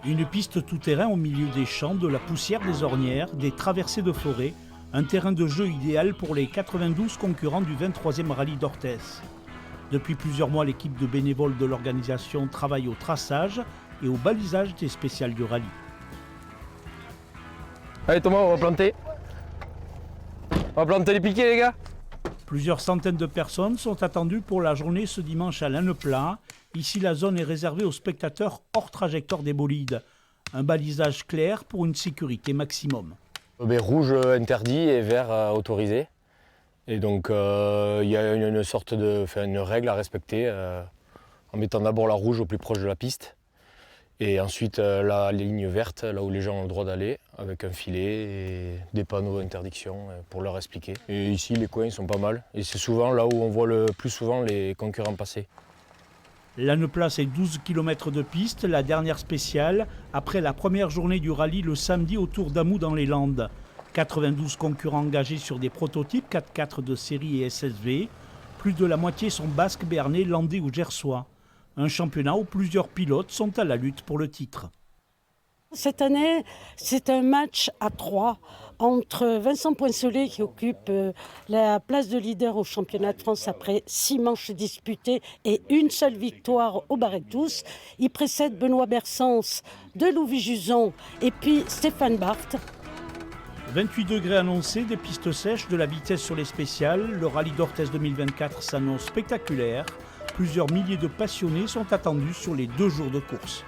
Une piste tout-terrain au milieu des champs, de la poussière des ornières, des traversées de forêt, un terrain de jeu idéal pour les 92 concurrents du 23e rallye d'Orthez. Depuis plusieurs mois, l'équipe de bénévoles de l'organisation travaille au traçage et au balisage des spéciales du rallye. Allez Thomas, on va planter. On va planter les piquets les gars. Plusieurs centaines de personnes sont attendues pour la journée ce dimanche à Lanneplat. Ici, la zone est réservée aux spectateurs hors trajectoire des bolides. Un balisage clair pour une sécurité maximum. Rouge interdit et vert autorisé. Et donc il y a une sorte une règle à respecter en mettant d'abord la rouge au plus proche de la piste. Et ensuite la ligne verte, là où les gens ont le droit d'aller, avec un filet et des panneaux d'interdiction pour leur expliquer. Et ici, les coins sont pas mal. Et c'est souvent là où on voit le plus souvent les concurrents passer. Lanneplat, c'est 12 km de piste, la dernière spéciale, après la première journée du rallye le samedi autour d'Amou dans les Landes. 92 concurrents engagés sur des prototypes 4x4 de série et SSV. Plus de la moitié sont basques, béarnais, landais ou gersois. Un championnat où plusieurs pilotes sont à la lutte pour le titre. Cette année, c'est un match à 3 entre Vincent Poincelet qui occupe la place de leader au championnat de France après 6 manches disputées et une seule victoire au Barretous. Il précède Benoît Bersens de Louis-Juson et puis Stéphane Barthes. 28 degrés annoncés, des pistes sèches, de la vitesse sur les spéciales. Le rallye d'Orthez 2024 s'annonce spectaculaire. Plusieurs milliers de passionnés sont attendus sur les 2 jours de course.